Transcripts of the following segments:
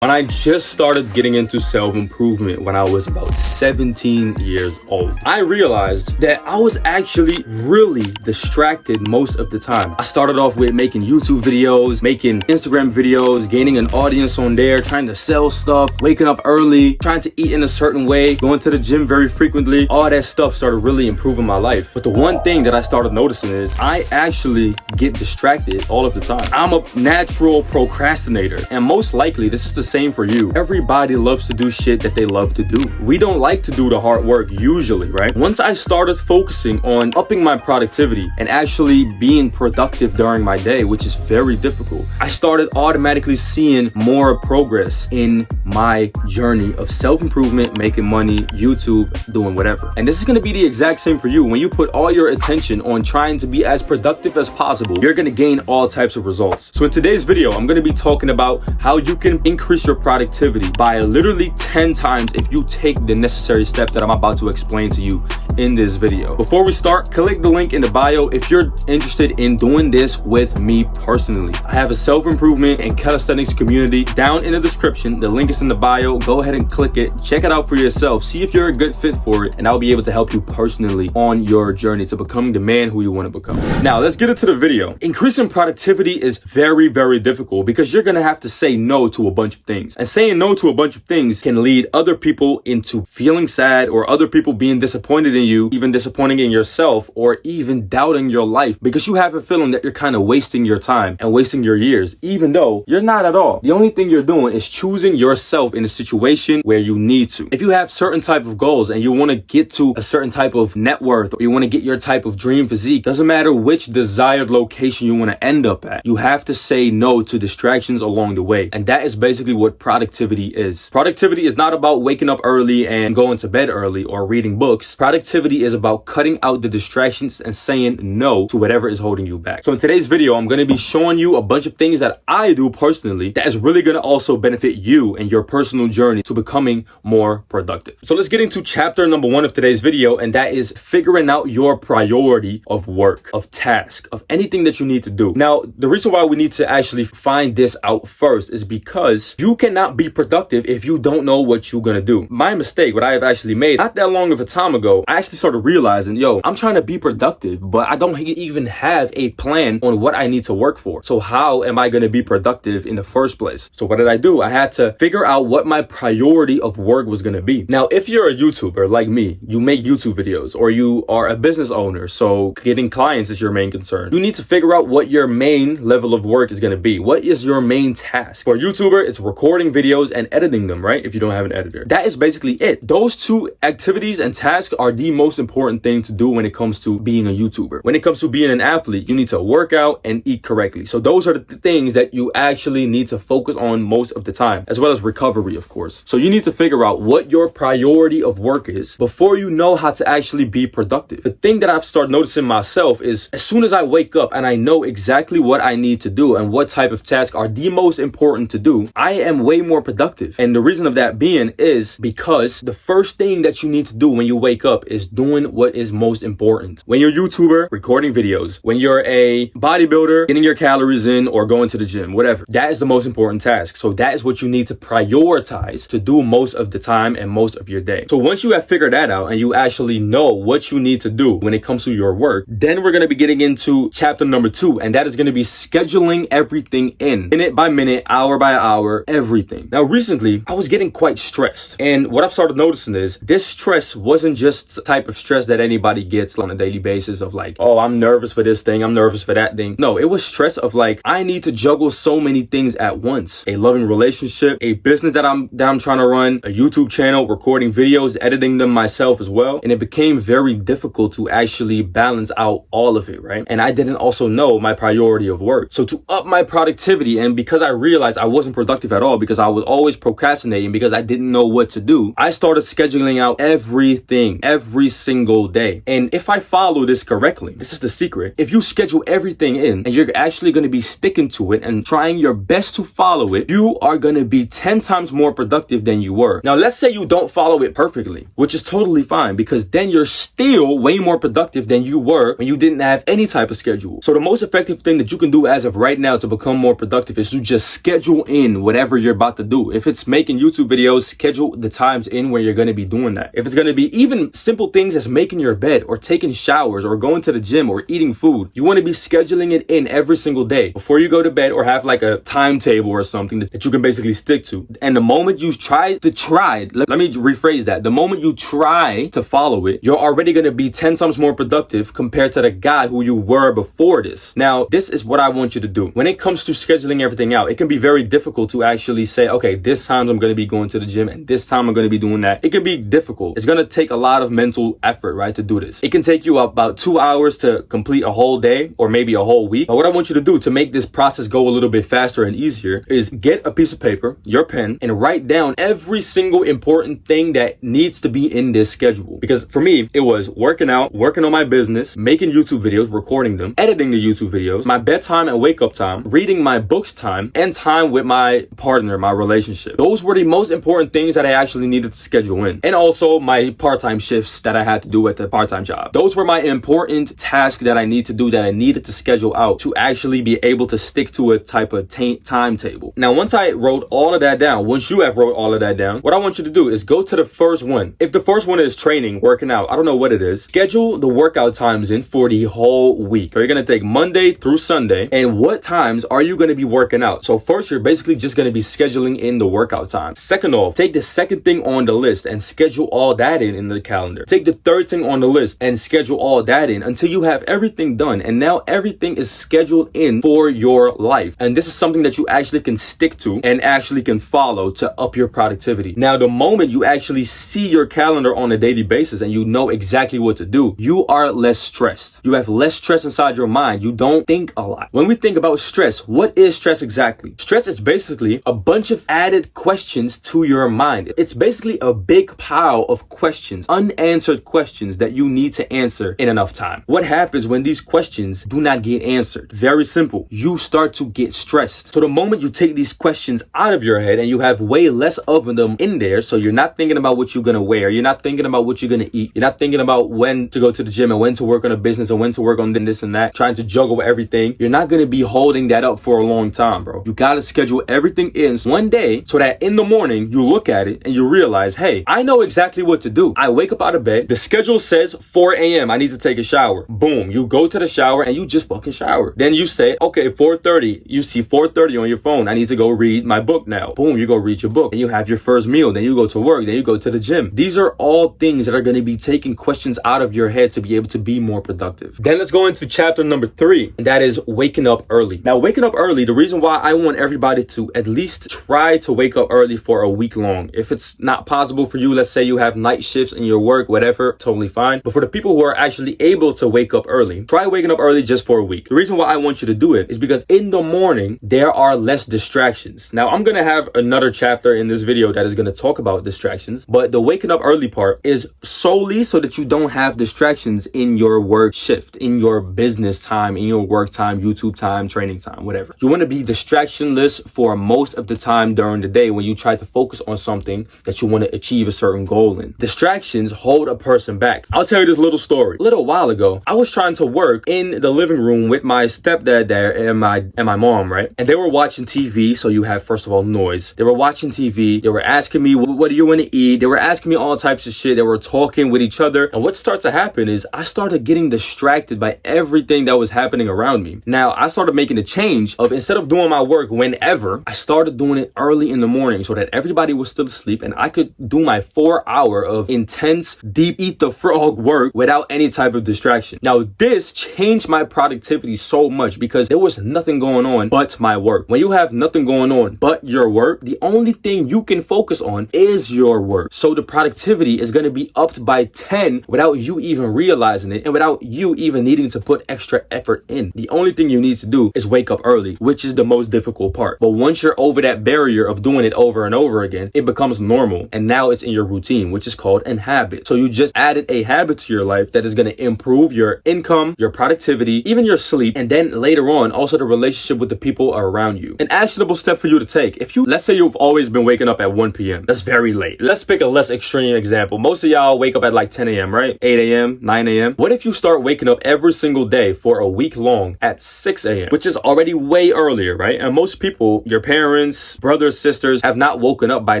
When I just started getting into self-improvement when I was about 17 years old, I realized that I was actually really distracted most of the time. I started off with making YouTube videos, making Instagram videos, gaining an audience on there, trying to sell stuff, waking up early, trying to eat in a certain way, going to the gym very frequently. All that stuff started really improving my life. But the one thing that I started noticing is I actually get distracted all of the time. I'm a natural procrastinator, and most likely this is the same for you. Everybody loves to do shit that they love to do. We don't like to do the hard work usually, right? Once I started focusing on upping my productivity and actually being productive during my day, which is very difficult, I started automatically seeing more progress in my journey of self-improvement, making money, YouTube, doing whatever. And this is going to be the exact same for you. When you put all your attention on trying to be as productive as possible, you're going to gain all types of results. So in today's video, I'm going to be talking about how you can increase your productivity by literally 10 times if you take the necessary steps that I'm about to explain to you in this video. Before we start, click the link in the bio if you're interested in doing this with me personally. I have a self-improvement and calisthenics community down in the description. The link is in the bio. Go ahead and click it. Check it out for yourself. See if you're a good fit for it, and I'll be able to help you personally on your journey to becoming the man who you want to become. Now, let's get into the video. Increasing productivity is very, very difficult because you're going to have to say no to a bunch of things. And saying no to a bunch of things can lead other people into feeling sad, or other people being disappointed in you, even disappointing in yourself, or even doubting your life because you have a feeling that you're kind of wasting your time and wasting your years, even though you're not at all. The only thing you're doing is choosing yourself in a situation where you need to. If you have certain type of goals and you want to get to a certain type of net worth, or you want to get your type of dream physique, doesn't matter which desired location you want to end up at, you have to say no to distractions along the way. And that is basically what productivity is. Productivity is not about waking up early and going to bed early or reading books. Productivity is about cutting out the distractions and saying no to whatever is holding you back. So in today's video, I'm going to be showing you a bunch of things that I do personally that is really going to also benefit you and your personal journey to becoming more productive. So let's get into chapter number 1 of today's video, and that is figuring out your priority of work, of task, of anything that you need to do. Now, the reason why we need to actually find this out first is because you cannot be productive if you don't know what you're going to do. My mistake, what I have actually made not that long of a time ago, I actually started realizing, I'm trying to be productive, but I don't even have a plan on what I need to work for. So how am I going to be productive in the first place? So what did I do? I had to figure out what my priority of work was going to be. Now, if you're a YouTuber like me, you make YouTube videos, or you are a business owner, so getting clients is your main concern. You need to figure out what your main level of work is going to be. What is your main task? For a YouTuber, it's recording videos and editing them, right? If you don't have an editor. That is basically it. Those two activities and tasks are the most important thing to do when it comes to being a YouTuber. When it comes to being an athlete, you need to work out and eat correctly. So those are the things that you actually need to focus on most of the time, as well as recovery, of course. So you need to figure out what your priority of work is before you know how to actually be productive. The thing that I've started noticing myself is as soon as I wake up and I know exactly what I need to do and what type of tasks are the most important to do, I am way more productive. And the reason of that being is because the first thing that you need to do when you wake up is doing what is most important. When you're a YouTuber, recording videos. When you're a bodybuilder, getting your calories in or going to the gym, whatever. That is the most important task. So that is what you need to prioritize to do most of the time and most of your day. So once you have figured that out and you actually know what you need to do when it comes to your work, then we're going to be getting into chapter number 2, and that is going to be scheduling everything in. Minute by minute, hour by hour, everything. Now, recently, I was getting quite stressed. And what I've started noticing is this stress wasn't just the type of stress that anybody gets on a daily basis of like, oh, I'm nervous for this thing, I'm nervous for that thing. No, it was stress of like, I need to juggle so many things at once. A loving relationship, a business that I'm trying to run, a YouTube channel, recording videos, editing them myself as well. And it became very difficult to actually balance out all of it, right? And I didn't also know my priority of work. So to up my productivity, and because I realized I wasn't productive at all because I was always procrastinating because I didn't know what to do, I started scheduling out everything every single day. And if I follow this correctly, this is the secret. If you schedule everything in and you're actually going to be sticking to it and trying your best to follow it, you are going to be 10 times more productive than you were. Now, let's say you don't follow it perfectly, which is totally fine, because then you're still way more productive than you were when you didn't have any type of schedule. So the most effective thing that you can do as of right now to become more productive is to just schedule in whatever you're about to do. If it's making YouTube videos, schedule the times in where you're going to be doing that. If it's going to be even simple things as making your bed or taking showers or going to the gym or eating food, you want to be scheduling it in every single day before you go to bed, or have like a timetable or something that you can basically stick to. And the moment you let me rephrase that. The moment you try to follow it, you're already going to be 10 times more productive compared to the guy who you were before this. Now, this is what I want you to do. When it comes to scheduling everything out, it can be very difficult to actually say, okay, this time I'm going to be going to the gym and this time I'm going to be doing that. It can be difficult. It's going to take a lot of mental effort, right, to do this. It can take you about 2 hours to complete a whole day or maybe a whole week. But what I want you to do to make this process go a little bit faster and easier is get a piece of paper, your pen, and write down every single important thing that needs to be in this schedule. Because for me, it was working out, working on my business, making YouTube videos, recording them, editing the YouTube videos, my bedtime and wake up time, reading my books time, and time with my partner, my relationship. Those were the most important things that I actually needed to schedule in. And also my part-time shifts that I had to do at the part-time job. Those were my important tasks that I need to do, that I needed to schedule out to actually be able to stick to a type of timetable. Now, once I wrote all of that down, once you have wrote all of that down, what I want you to do is go to the first one. If the first one is training, working out, I don't know what it is, schedule the workout times in for the whole week. So you're going to take Monday through Sunday, and what times are you going to be working out? So first, you're basically just going to be scheduling in the workout time. Second off, take the second thing on the list and schedule all that in the calendar. Take the third thing on the list and schedule all that in until you have everything done. And now everything is scheduled in for your life. And this is something that you actually can stick to and actually can follow to up your productivity. Now, the moment you actually see your calendar on a daily basis and you know exactly what to do, you are less stressed. You have less stress inside your mind. You don't think a lot. When we think about stress, what is stress exactly? Stress is basically a bunch of added questions to your mind. It's basically a big pile of questions, unanswered questions that you need to answer in enough time. What happens when these questions do not get answered? Very simple. You start to get stressed. So the moment you take these questions out of your head and you have way less of them in there, so you're not thinking about what you're going to wear, you're not thinking about what you're going to eat, you're not thinking about when to go to the gym and when to work on a business and when to work on this and that, trying to juggle everything, you're not going to be holding that up for a long time, bro. You got to schedule everything in one day so that in the morning you look at it and you realize, hey, I know exactly what to do. I wake up out of bed, the schedule says 4 a.m. I need to take a shower. Boom, you go to the shower and you just fucking shower. Then you say, okay, 4:30, you see 4:30 on your phone. I need to go read my book now. Boom, you go read your book and you have your first meal. Then you go to work. Then you go to the gym. These are all things that are going to be taking questions out of your head to be able to be more productive. Then let's go into chapter number 3, and that is waking up early. Now, waking up early, the reason why I want everybody to at least try to wake up early for a week long. If it's not possible for you, let's say you have night shifts in your work, whatever, totally fine. But for the people who are actually able to wake up early, try waking up early just for a week. The reason why I want you to do it is because in the morning, there are less distractions. Now, I'm going to have another chapter in this video that is going to talk about distractions, but the waking up early part is solely so that you don't have distractions in your work shift, in your business time, in your work time, YouTube time, training time, whatever. You want to be distractionless for most of the time during the day when you try to focus on something that you want to achieve a certain goal in. Distractions hold a person back. I'll tell you this little story. A little while ago, I was trying to work in the living room with my stepdad there and my mom, right? And they were watching TV, so you have, first of all, noise. They were watching TV. They were asking me, what do you want to eat? They were asking me all types of shit. They were talking with each other. And what starts to happen is I started getting distracted by everything that was happening around me. Now, I started making a change of, instead of doing my work whenever, I started doing it early in the morning so that everybody was still asleep and I could do my 4-hour of intense, deep, eat the frog work without any type of distraction. Now, this changed my productivity so much because there was nothing going on but my work. When you have nothing going on but your work, the only thing you can focus on is your work. So the productivity is going to be upped by 10 without you even realizing it and without you even needing to put extra effort in. The only thing you need to do is wake up early, which is the most difficult part. But once you're over that barrier of doing it over and over again, it becomes normal. And now it's in your routine, which is called a habit. So you you just added a habit to your life that is going to improve your income, your productivity, even your sleep, and then later on, also the relationship with the people around you. An actionable step for you to take. If you, let's say you've always been waking up at 1 p.m. That's very late. Let's pick a less extreme example. Most of y'all wake up at like 10 a.m., right? 8 a.m., 9 a.m. What if you start waking up every single day for a week long at 6 a.m., which is already way earlier, right? And most people, your parents, brothers, sisters, have not woken up by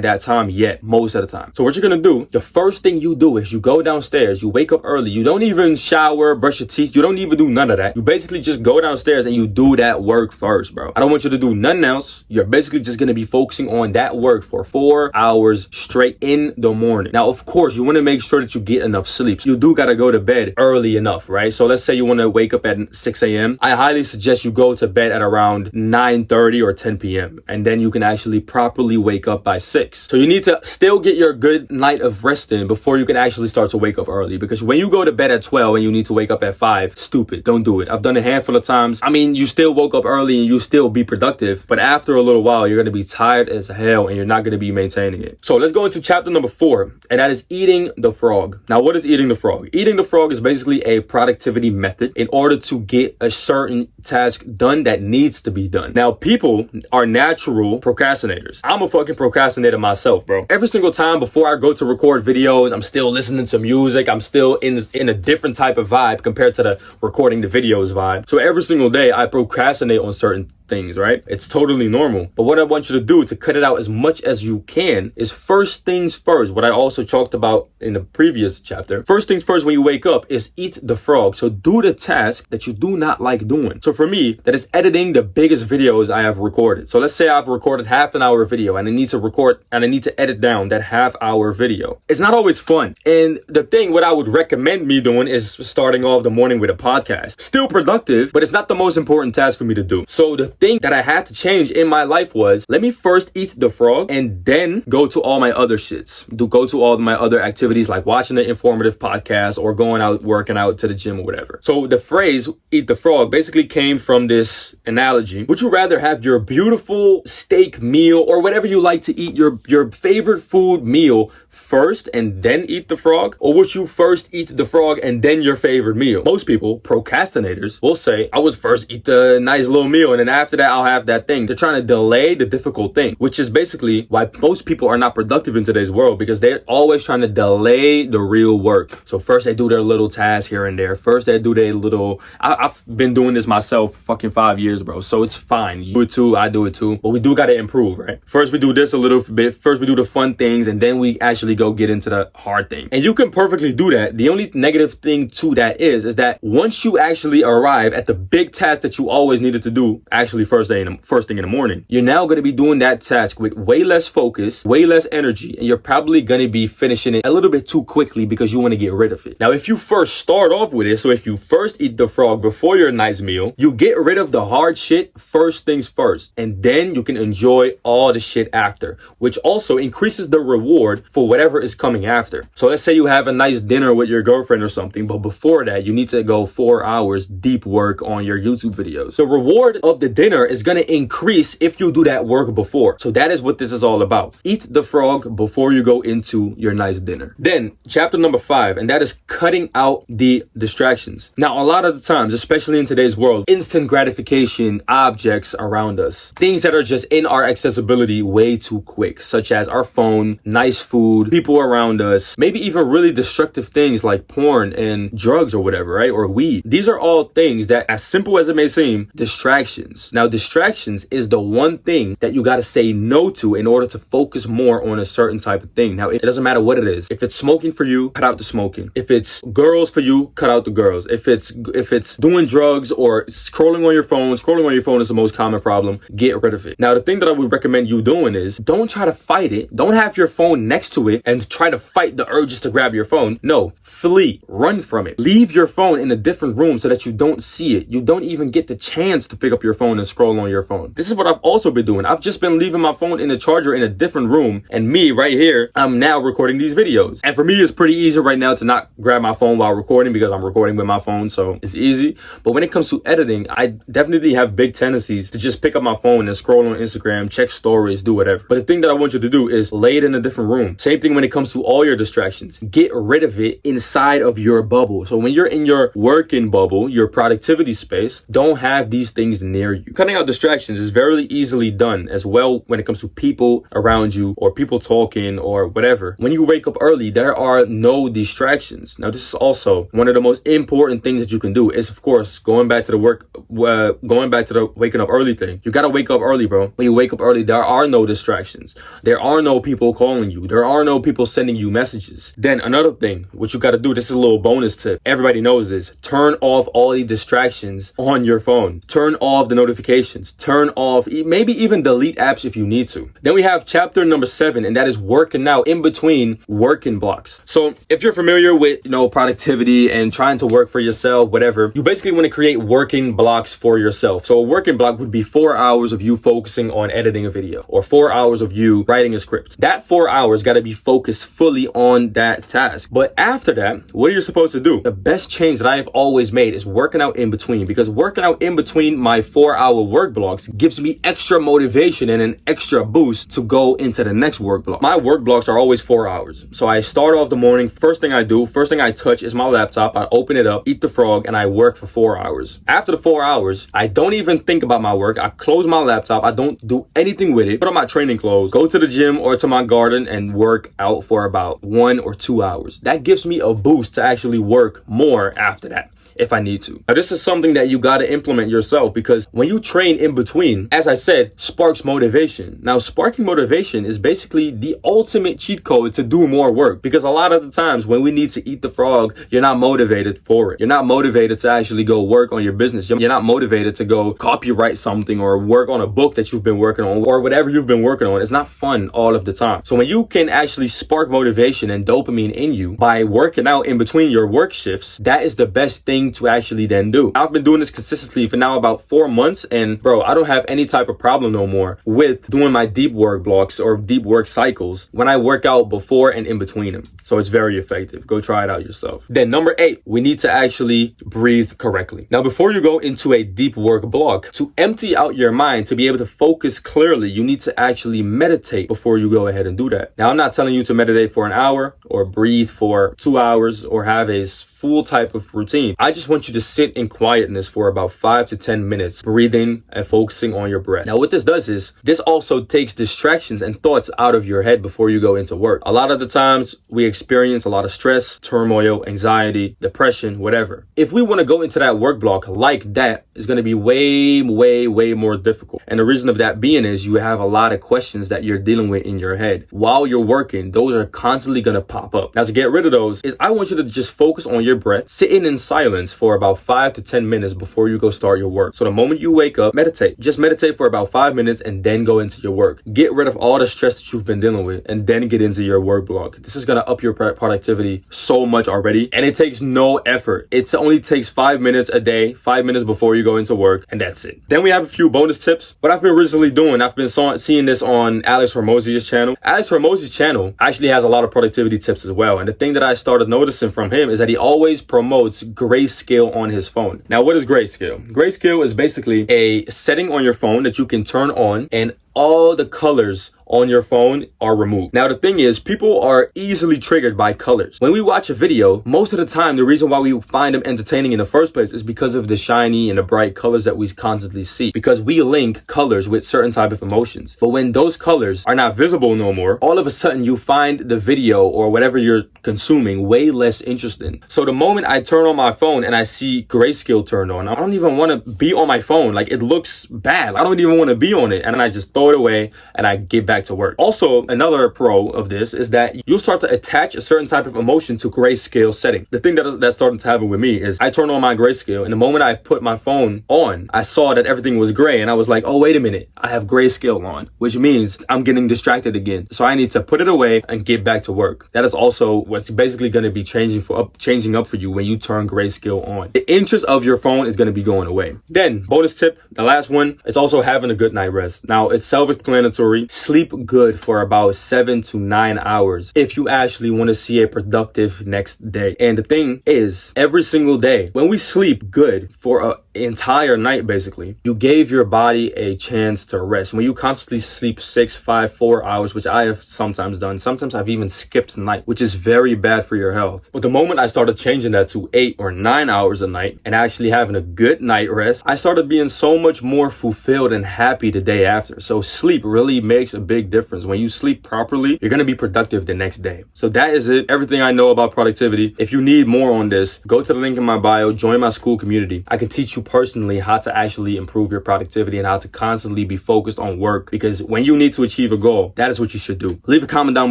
that time yet, most of the time. So what you're gonna do, the first thing you do is you go downstairs, you wake up early, you don't even shower, brush your teeth, you don't even do none of that. You basically just go downstairs and you do that work first, bro. I don't want you to do nothing else. You're basically just gonna be focusing on that work for 4 hours straight in the morning. Now, of course, you wanna make sure that you get enough sleep. You do gotta go to bed early enough, right? So let's say you wanna wake up at 6 a.m. I highly suggest you go to bed at around 9:30 or 10 p.m. and then you can actually properly wake up by 6. So you need to still get your good night of rest in before you can actually start to wake up early, because when you go to bed at 12 and you need to wake up at 5, stupid. Don't do it. I've done a handful of times. I mean, you still woke up early and you still be productive, but after a little while, you're going to be tired as hell and you're not going to be maintaining it. So let's go into chapter number 4, and that is eating the frog. Now, what is eating the frog? Eating the frog is basically a productivity method in order to get a certain task done that needs to be done. Now, people are natural procrastinators. I'm a fucking procrastinator myself, bro. Every single time before I go to record videos, I'm still listening to music. I'm still in a different type of vibe compared to the recording the videos vibe. So every single day I procrastinate on certain things, right? It's totally normal. But what I want you to do to cut it out as much as you can is first things first. What I also talked about in the previous chapter. First things first when you wake up is eat the frog. So do the task that you do not like doing. So for me, that is editing the biggest videos I have recorded. So let's say I've recorded half an hour video and I need to edit down that half-hour video. It's not always fun. And the thing, what I would recommend me doing is starting off the morning with a podcast. Still productive, but it's not the most important task for me to do. So the thing that I had to change in my life was, let me first eat the frog and then go to all my other shits. Go to all my other activities like watching the informative podcast or going out, working out to the gym or whatever. So the phrase eat the frog basically came from this analogy. Would you rather have your beautiful steak meal or whatever you like to eat, your favorite food meal first and then eat the frog? Or would you first eat the frog and then your favorite meal? Most people, procrastinators, will say, I would first eat the nice little meal and then after that I'll have that thing. They're trying to delay the difficult thing, which is basically why most people are not productive in today's world, because they're always trying to delay the real work. So first they do their little task here and there. First they do their little, I've been doing this myself for fucking 5 years, bro. So it's fine. You do it too, I do it too. But we do got to improve, right? First we do this a little bit. First we do the fun things and then we actually go get into the hard thing. And you can perfectly do that. The only negative thing to that is that once you actually arrive at the big task that you always needed to do, actually first thing in the morning, you're now going to be doing that task with way less focus, way less energy, and you're probably going to be finishing it a little bit too quickly because you want to get rid of it. Now, if you first start off with it, so if you first eat the frog before your nice meal, you get rid of the hard shit first things first, and then you can enjoy all the shit after, which also increases the reward for whatever is coming after. So let's say you have a nice dinner with your girlfriend or something, but before that, you need to go 4 hours deep work on your YouTube videos. The reward of the dinner is going to increase if you do that work before. So that is what this is all about. Eat the frog before you go into your nice dinner. Then chapter number 5, and that is cutting out the distractions. Now, a lot of the times, especially in today's world, instant gratification objects around us, things that are just in our accessibility way too quick, such as our phone, nice food, people around us, maybe even really destructive things like porn and drugs or whatever, right? Or weed. These are all things that, as simple as it may seem, distractions. Now, distractions is the one thing that you got to say no to in order to focus more on a certain type of thing. Now, it doesn't matter what it is. If it's smoking for you, cut out the smoking. If it's girls for you, cut out the girls. If it's doing drugs or scrolling on your phone is the most common problem. Get rid of it. Now, the thing that I would recommend you doing is don't try to fight it. Don't have your phone next to it and try to fight the urges to grab your phone. No, flee, run from it. Leave your phone in a different room so that you don't see it. You don't even get the chance to pick up your phone phone and scroll on your phone. This is what I've also been doing. I've just been leaving my phone in the charger in a different room, and me right here, I'm now recording these videos. And for me, it's pretty easy right now to not grab my phone while recording because I'm recording with my phone, so it's easy. But when it comes to editing, I definitely have big tendencies to just pick up my phone and scroll on Instagram, check stories, do whatever. But the thing that I want you to do is lay it in a different room. Same thing when it comes to all your distractions. Get rid of it inside of your bubble. So when you're in your working bubble, your productivity space, don't have these things near you. Cutting out distractions is very easily done as well when it comes to people around you or people talking or whatever. When you wake up early, there are no distractions. Now, this is also one of the most important things that you can do is, of course, going back to the waking up early thing. You got to wake up early, bro. When you wake up early, there are no distractions. There are no people calling you. There are no people sending you messages. Then another thing, what you got to do, this is a little bonus tip. Everybody knows this. Turn off all the distractions on your phone. Turn off the notifications. Turn off, maybe even delete apps if you need to. Then we have chapter number 7, and that is working out in between working blocks. So if you're familiar with, productivity and trying to work for yourself, whatever, you basically want to create working blocks for yourself. So a working block would be 4 hours of you focusing on editing a video or 4 hours of you writing a script. That 4 hours got to be focused fully on that task. But after that, what are you supposed to do? The best change that I have always made is working out in between, because working out in between my 4-hour work blocks gives me extra motivation and an extra boost to go into the next work block. My work blocks are always 4 hours. So I start off the morning. First thing I touch is my laptop. I open it up, eat the frog, and I work for 4 hours. After the 4 hours, I don't even think about my work. I close my laptop. I don't do anything with it. Put on my training clothes, go to the gym or to my garden and work out for about 1 or 2 hours. That gives me a boost to actually work more after that, if I need to. Now, this is something that you got to implement yourself, because when you train in between, as I said, sparks motivation. Now, sparking motivation is basically the ultimate cheat code to do more work, because a lot of the times when we need to eat the frog, you're not motivated for it. You're not motivated to actually go work on your business. You're not motivated to go copyright something or work on a book that you've been working on or whatever you've been working on. It's not fun all of the time. So when you can actually spark motivation and dopamine in you by working out in between your work shifts, that is the best thing to actually then do. I've been doing this consistently for now about 4 months, and bro, I don't have any type of problem no more with doing my deep work blocks or deep work cycles when I work out before and in between them. So it's very effective. Go try it out yourself. Then number 8, we need to actually breathe correctly. Now, before you go into a deep work block, to empty out your mind, to be able to focus clearly, you need to actually meditate before you go ahead and do that. Now, I'm not telling you to meditate for an hour or breathe for 2 hours or have a full type of routine. I just want you to sit in quietness for about 5 to 10 minutes, breathing and focusing on your breath. Now, what this does is this also takes distractions and thoughts out of your head before you go into work. A lot of the times we experience a lot of stress, turmoil, anxiety, depression, whatever. If we want to go into that work block like that, it's going to be way more difficult. And the reason of that being is you have a lot of questions that you're dealing with in your head. While you're working, those are constantly going to pop up. Now, to get rid of those is I want you to just focus on your breath, sitting in silence for about 5 to 10 minutes before you go start your work. So the moment you wake up, meditate. Just meditate for about 5 minutes and then go into your work. Get rid of all the stress that you've been dealing with and then get into your work block. This is going to up your productivity so much already, and it takes no effort. It only takes 5 minutes a day, 5 minutes before you go into work, and that's it. Then we have a few bonus tips. What I've been recently doing, I've been seeing this on Alex Hormozi's channel. Alex Hormozi's channel actually has a lot of productivity tips as well. And the thing that I started noticing from him is that he always promotes grayscale on his phone. Now, what is grayscale? Grayscale is basically a setting on your phone that you can turn on, and all the colors on your phone are removed. Now, the thing is, people are easily triggered by colors. When we watch a video, most of the time, the reason why we find them entertaining in the first place is because of the shiny and the bright colors that we constantly see, because we link colors with certain type of emotions. But when those colors are not visible no more, all of a sudden you find the video or whatever you're consuming way less interesting. So the moment I turn on my phone and I see grayscale turned on, I don't even want to be on my phone. Like, it looks bad. I don't even want to be on it. And I just throw it away and I get back back to work. Also, another pro of this is that you'll start to attach a certain type of emotion to grayscale setting. The thing that's starting to happen with me is I turn on my grayscale, and the moment I put my phone on, I saw that everything was gray, and I was like, oh, wait a minute, I have grayscale on, which means I'm getting distracted again. So I need to put it away and get back to work. That is also what's basically going to be changing up for you when you turn grayscale on. The interest of your phone is going to be going away. Then, bonus tip, the last one is also having a good night rest. Now, it's self-explanatory. Sleep good for about 7 to 9 hours if you actually want to see a productive next day. And the thing is, every single day, when we sleep good for an entire night, basically, you gave your body a chance to rest. When you constantly sleep 6, 5, 4 hours, which I have sometimes done, sometimes I've even skipped night, which is very bad for your health. But the moment I started changing that to 8 or 9 hours a night and actually having a good night rest, I started being so much more fulfilled and happy the day after. So sleep really makes a big difference. When you sleep properly, you're going to be productive the next day. So that is it. Everything I know about productivity. If you need more on this, go to the link in my bio, join my school community. I can teach you personally how to actually improve your productivity and how to constantly be focused on work, because when you need to achieve a goal, that is what you should do. Leave a comment down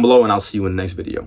below and I'll see you in the next video.